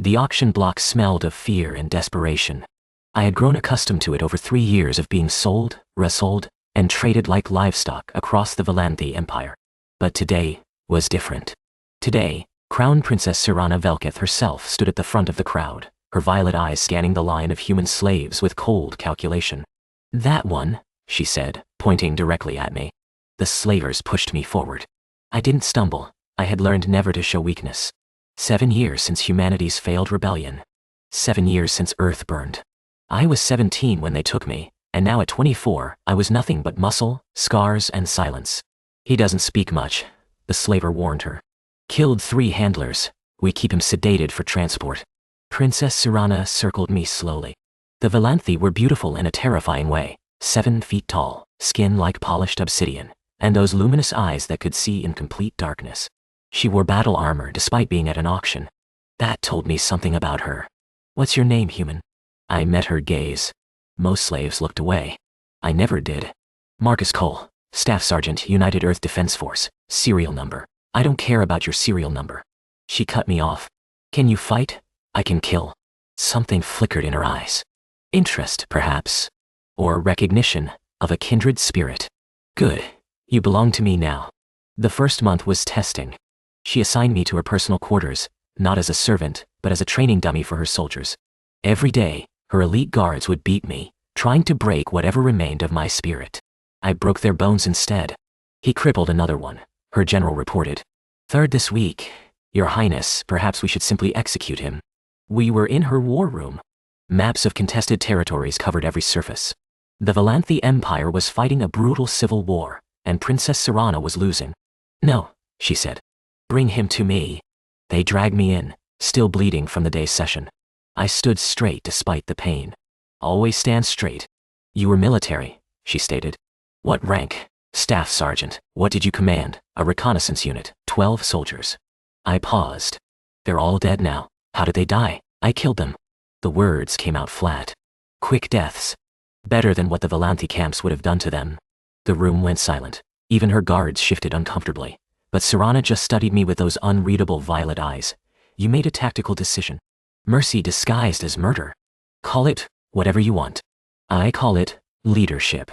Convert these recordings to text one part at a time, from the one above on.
The auction block smelled of fear and desperation. I had grown accustomed to it over 3 years of being sold, resold, and traded like livestock across the Velanthi Empire. But today was different. Today, Crown Princess Syrana Velkith herself stood at the front of the crowd, her violet eyes scanning the line of human slaves with cold calculation. "That one," she said, pointing directly at me. The slavers pushed me forward. I didn't stumble. I had learned never to show weakness. 7 years since humanity's failed rebellion. 7 years since Earth burned. I was 17 when they took me, and now at 24, I was nothing but muscle, scars, and silence. "He doesn't speak much," the slaver warned her. "Killed 3 handlers. We keep him sedated for transport." Princess Syrana circled me slowly. The Velanthi were beautiful in a terrifying way, 7 feet tall, skin like polished obsidian, and those luminous eyes that could see in complete darkness. She wore battle armor despite being at an auction. That told me something about her. "What's your name, human?" I met her gaze. Most slaves looked away. I never did. "Marcus Cole, Staff Sergeant, United Earth Defense Force, serial number." "I don't care about your serial number." She cut me off. "Can you fight?" "I can kill." Something flickered in her eyes. Interest, perhaps. Or recognition of a kindred spirit. "Good. You belong to me now." The first month was testing. She assigned me to her personal quarters, not as a servant, but as a training dummy for her soldiers. Every day, her elite guards would beat me, trying to break whatever remained of my spirit. I broke their bones instead. "He crippled another one," her general reported. "Third this week. Your Highness, perhaps we should simply execute him." We were in her war room. Maps of contested territories covered every surface. The Velanthi Empire was fighting a brutal civil war, and Princess Syrana was losing. "No," she said. "Bring him to me." They dragged me in, still bleeding from the day's session. I stood straight despite the pain. "Always stand straight." "You were military," she stated. "What rank?" "Staff Sergeant." "What did you command?" "A reconnaissance unit, 12 soldiers." I paused. "They're all dead now. How did they die?" "I killed them." The words came out flat. "Quick deaths. Better than what the Velanthi camps would have done to them." The room went silent. Even her guards shifted uncomfortably. But Syrana just studied me with those unreadable violet eyes. "You made a tactical decision. Mercy disguised as murder. Call it whatever you want. I call it leadership."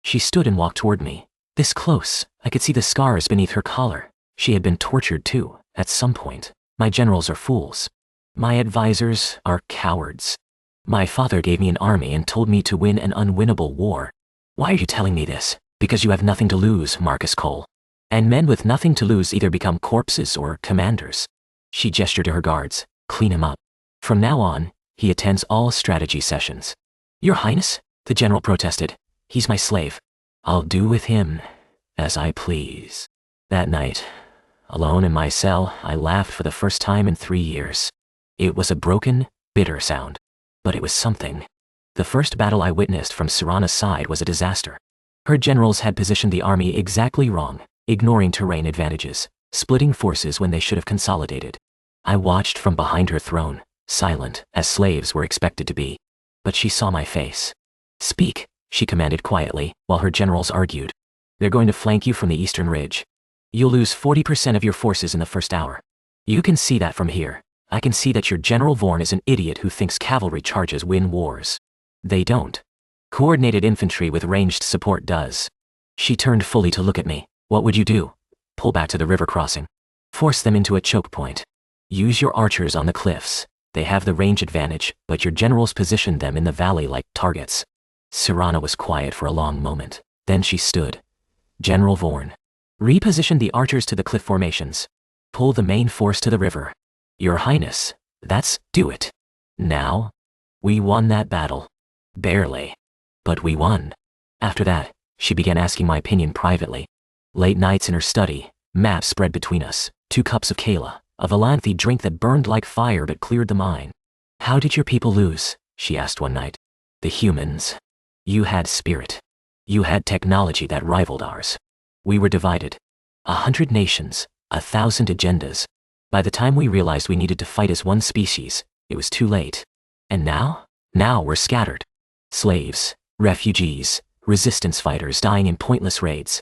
She stood and walked toward me. This close, I could see the scars beneath her collar. She had been tortured too, at some point. "My generals are fools. My advisors are cowards. My father gave me an army and told me to win an unwinnable war." "Why are you telling me this?" "Because you have nothing to lose, Marcus Cole. And men with nothing to lose either become corpses or commanders." She gestured to her guards. "Clean him up. From now on, he attends all strategy sessions." "Your Highness?" the general protested. "He's my slave." "I'll do with him as I please." That night, alone in my cell, I laughed for the first time in 3 years. It was a broken, bitter sound. But it was something. The first battle I witnessed from Syrana's side was a disaster. Her generals had positioned the army exactly wrong, ignoring terrain advantages, splitting forces when they should have consolidated. I watched from behind her throne, silent, as slaves were expected to be. But she saw my face. "Speak," she commanded quietly, while her generals argued. "They're going to flank you from the eastern ridge. You'll lose 40% of your forces in the first hour. You can see that from here. I can see that your General Vorn is an idiot who thinks cavalry charges win wars. They don't. Coordinated infantry with ranged support does." She turned fully to look at me. "What would you do?" "Pull back to the river crossing. Force them into a choke point. Use your archers on the cliffs. They have the range advantage, but your generals positioned them in the valley like targets." Syrana was quiet for a long moment. Then she stood. "General Vorn. Reposition the archers to the cliff formations. Pull the main force to the river." "Your Highness, do it." Now, we won that battle. Barely. But we won. After that, she began asking my opinion privately. Late nights in her study, maps spread between us, 2 cups of Kayla, a Velanthi drink that burned like fire but cleared the mind. "How did your people lose?" she asked one night. "The humans. You had spirit. You had technology that rivaled ours. We were divided. 100 nations, 1,000 agendas. By the time we realized we needed to fight as one species, it was too late. And now? Now we're scattered. Slaves, refugees, resistance fighters dying in pointless raids."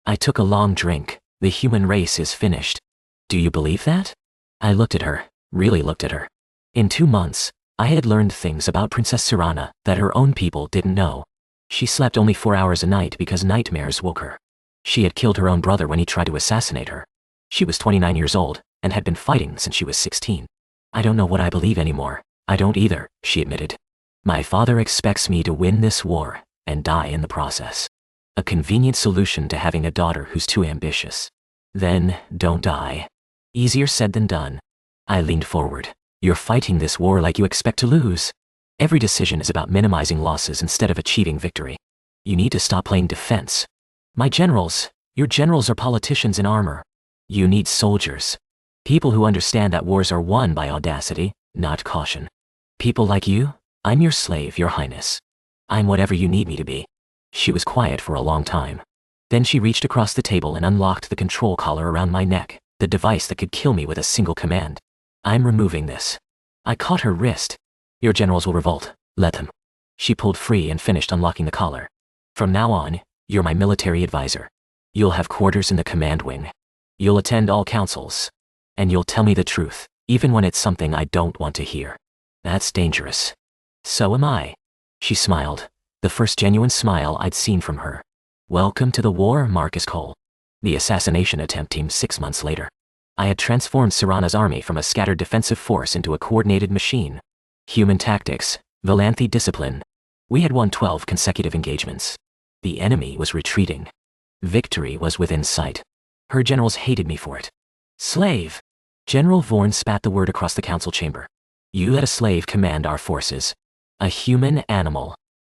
I took a long drink. "The human race is finished." "Do you believe that?" I looked at her, really looked at her. In 2 months, I had learned things about Princess Syrana that her own people didn't know. She slept only 4 hours a night because nightmares woke her. She had killed her own brother when he tried to assassinate her. She was 29 years old and had been fighting since she was 16. I don't know what I believe anymore. I don't either, she admitted. My father expects me to win this war and die in the process. A convenient solution to having a daughter who's too ambitious. Then, don't die. Easier said than done. I leaned forward. You're fighting this war like you expect to lose. Every decision is about minimizing losses instead of achieving victory. You need to stop playing defense. Your generals are politicians in armor. You need soldiers. People who understand that wars are won by audacity, not caution. People like you, I'm your slave, your highness. I'm whatever you need me to be. She was quiet for a long time. Then she reached across the table and unlocked the control collar around my neck, the device that could kill me with a single command. I'm removing this. I caught her wrist. Your generals will revolt. Let them. She pulled free and finished unlocking the collar. From now on, you're my military advisor. You'll have quarters in the command wing. You'll attend all councils. And you'll tell me the truth, even when it's something I don't want to hear. That's dangerous. So am I. She smiled, the first genuine smile I'd seen from her. Welcome to the war, Marcus Cole. The assassination attempt came 6 months later. I had transformed Syrana's army from a scattered defensive force into a coordinated machine. Human tactics, Velanthi discipline. We had won 12 consecutive engagements. The enemy was retreating. Victory was within sight. Her generals hated me for it. Slave. General Vorn spat the word across the council chamber. You let a slave command our forces. A human animal.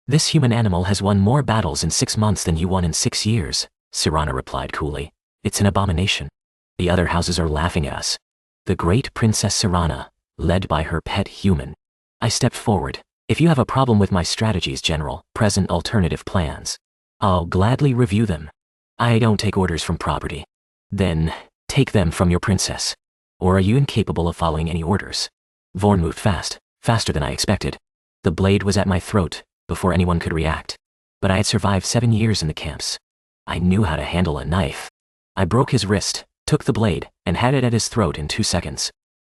This human animal has won more battles in 6 months than you won in 6 years, Syrana replied coolly. It's an abomination. The other houses are laughing at us. The great Princess Syrana, led by her pet human. I stepped forward. If you have a problem with my strategies, General, present alternative plans. I'll gladly review them. I don't take orders from property. Then, take them from your princess. Or are you incapable of following any orders? Vorn moved fast, faster than I expected. The blade was at my throat, before anyone could react. But I had survived 7 years in the camps. I knew how to handle a knife. I broke his wrist, took the blade, and had it at his throat in 2 seconds.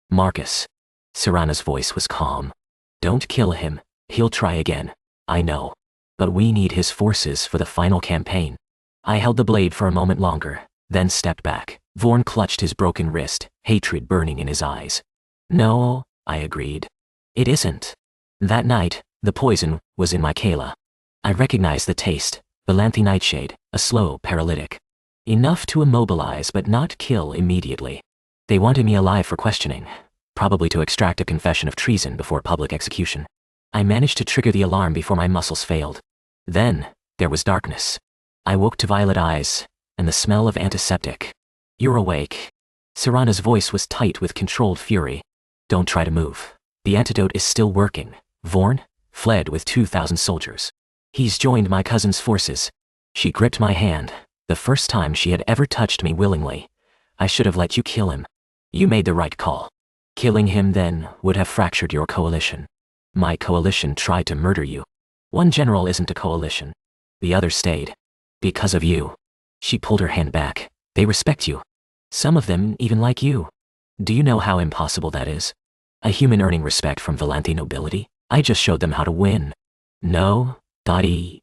Marcus. Syrana's voice was calm. Don't kill him, he'll try again. I know. But we need his forces for the final campaign. I held the blade for a moment longer, then stepped back. Vorn clutched his broken wrist, hatred burning in his eyes. No, I agreed. It isn't. That night, the poison was in my Kayla. I recognized the taste, Velanthi nightshade, a slow paralytic. Enough to immobilize but not kill immediately. They wanted me alive for questioning, probably to extract a confession of treason before public execution. I managed to trigger the alarm before my muscles failed. Then, there was darkness. I woke to violet eyes, and the smell of antiseptic. You're awake. Syrana's voice was tight with controlled fury. Don't try to move. The antidote is still working. Vorn fled with 2,000 soldiers. He's joined my cousin's forces. She gripped my hand, the first time she had ever touched me willingly. I should have let you kill him. You made the right call. Killing him then would have fractured your coalition. My coalition tried to murder you. One general isn't a coalition. The other stayed. Because of you. She pulled her hand back. They respect you. Some of them even like you. Do you know how impossible that is? A human earning respect from Velanthi nobility? I just showed them how to win. No, Dottie,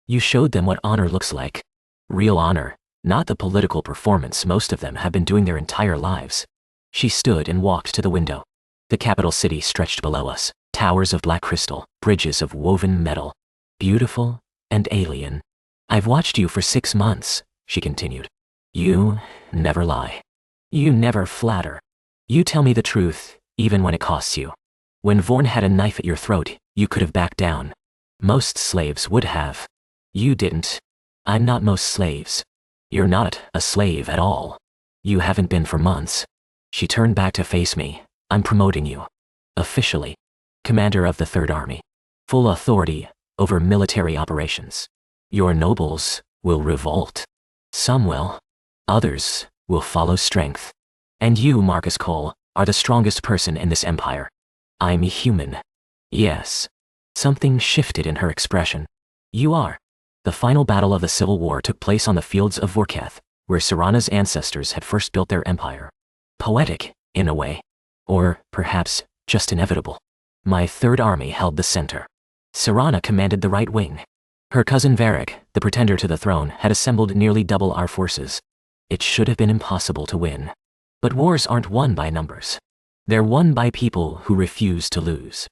you showed them what honor looks like. Real honor, not the political performance most of them have been doing their entire lives. She stood and walked to the window. The capital city stretched below us, towers of black crystal, bridges of woven metal. Beautiful and alien. I've watched you for 6 months, she continued. You never lie. You never flatter. You tell me the truth, even when it costs you. When Vorn had a knife at your throat, you could have backed down. Most slaves would have. You didn't. I'm not most slaves. You're not a slave at all. You haven't been for months. She turned back to face me. I'm promoting you. Officially. Commander of the Third Army. Full authority over military operations. Your nobles will revolt. Some will. Others will follow strength. And you, Marcus Cole, are the strongest person in this empire. I'm human. Yes. Something shifted in her expression. You are. The final battle of the Civil War took place on the fields of Vorketh, where Syrana's ancestors had first built their empire. Poetic, in a way. Or, perhaps, just inevitable. My third army held the center. Syrana commanded the right wing. Her cousin Varric, the pretender to the throne, had assembled nearly double our forces. It should have been impossible to win. But wars aren't won by numbers. They're won by people who refuse to lose.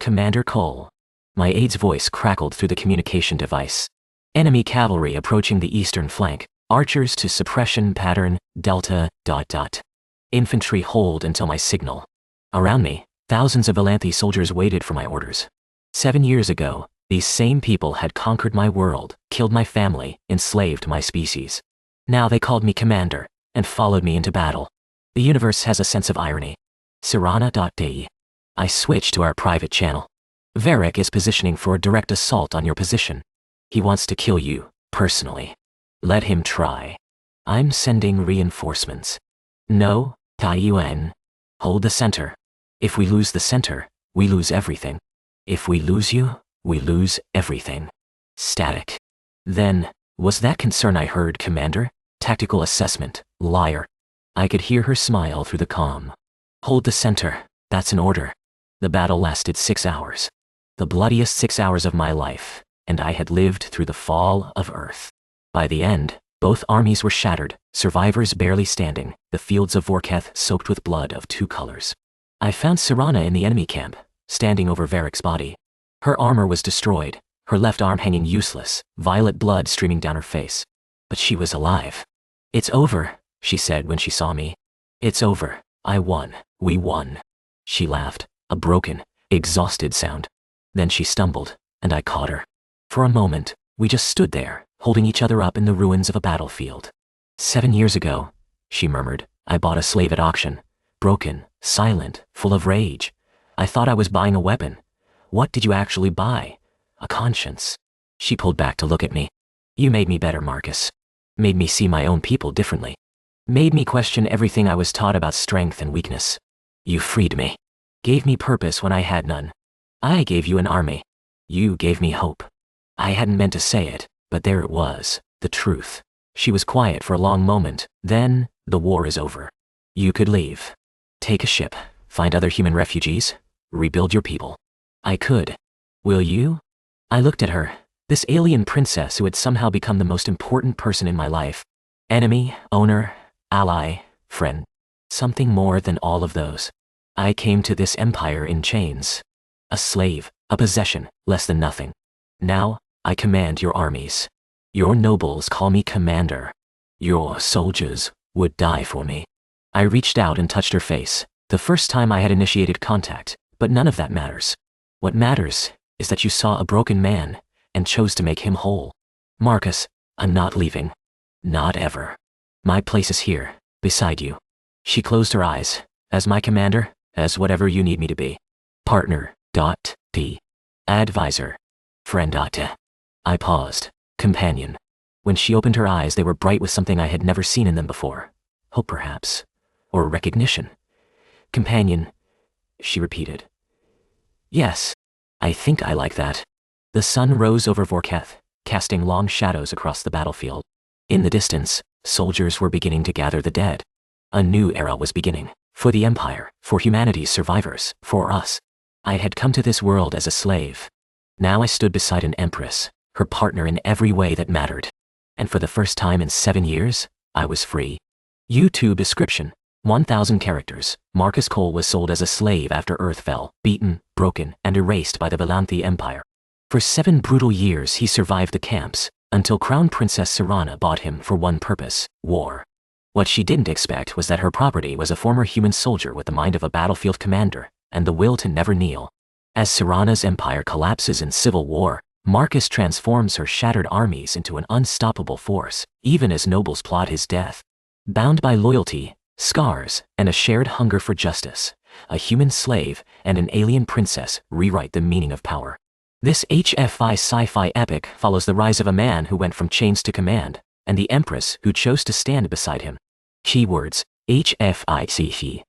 Commander Cole. My aide's voice crackled through the communication device. Enemy cavalry approaching the eastern flank. Archers to suppression pattern, Delta, ... Infantry hold until my signal. Around me, thousands of Velanthi soldiers waited for my orders. 7 years ago, these same people had conquered my world, killed my family, enslaved my species. Now they called me commander, and followed me into battle. The universe has a sense of irony. Syrana.de. I switched to our private channel. Varric is positioning for a direct assault on your position. He wants to kill you, personally. Let him try. I'm sending reinforcements. No, Tai Yuan. Hold the center. If we lose the center, we lose everything. If we lose you, we lose everything. Static. Then, was that concern I heard, Commander? Tactical assessment, liar. I could hear her smile through the comm. Hold the center, that's an order. The battle lasted 6 hours. The bloodiest 6 hours of my life, and I had lived through the fall of Earth. By the end, both armies were shattered, survivors barely standing, the fields of Vorketh soaked with blood of 2 colors. I found Syrana in the enemy camp, standing over Varric's body. Her armor was destroyed, her left arm hanging useless, violet blood streaming down her face. But she was alive. It's over, she said when she saw me. It's over, I won, we won. She laughed, a broken, exhausted sound. Then she stumbled, and I caught her. For a moment, we just stood there, holding each other up in the ruins of a battlefield. 7 years ago, she murmured, I bought a slave at auction. Broken, silent, full of rage. I thought I was buying a weapon. What did you actually buy? A conscience. She pulled back to look at me. You made me better, Marcus. Made me see my own people differently. Made me question everything I was taught about strength and weakness. You freed me. Gave me purpose when I had none. I gave you an army. You gave me hope. I hadn't meant to say it, but there it was, the truth. She was quiet for a long moment. Then, the war is over. You could leave. Take a ship, find other human refugees, rebuild your people. I could. Will you? I looked at her, this alien princess who had somehow become the most important person in my life. Enemy, owner, ally, friend. Something more than all of those. I came to this empire in chains. A slave, a possession, less than nothing. Now, I command your armies. Your nobles call me commander. Your soldiers would die for me. I reached out and touched her face, the first time I had initiated contact, but none of that matters. What matters is that you saw a broken man and chose to make him whole. Marcus, I'm not leaving. Not ever. My place is here, beside you. She closed her eyes. As my commander, as whatever you need me to be. Partner, .t. Advisor. Friend, I paused. Companion. When she opened her eyes, they were bright with something I had never seen in them before. Hope, perhaps. Or recognition. Companion, she repeated. Yes, I think I like that. The sun rose over Vorketh, casting long shadows across the battlefield. In the distance, soldiers were beginning to gather the dead. A new era was beginning. For the Empire, for humanity's survivors, for us. I had come to this world as a slave. Now I stood beside an empress, her partner in every way that mattered. And for the first time in 7 years, I was free. YouTube description. 1,000 characters. Marcus Cole was sold as a slave after Earth fell, beaten, broken, and erased by the Velanthi Empire. For 7 brutal years he survived the camps, until Crown Princess Syrana bought him for one purpose, war. What she didn't expect was that her property was a former human soldier with the mind of a battlefield commander, and the will to never kneel. As Syrana's empire collapses in civil war, Marcus transforms her shattered armies into an unstoppable force, even as nobles plot his death. Bound by loyalty, scars, and a shared hunger for justice, a human slave and an alien princess rewrite the meaning of power. This HFI sci-fi epic follows the rise of a man who went from chains to command, and the empress who chose to stand beside him. Keywords, HFI sci-fi.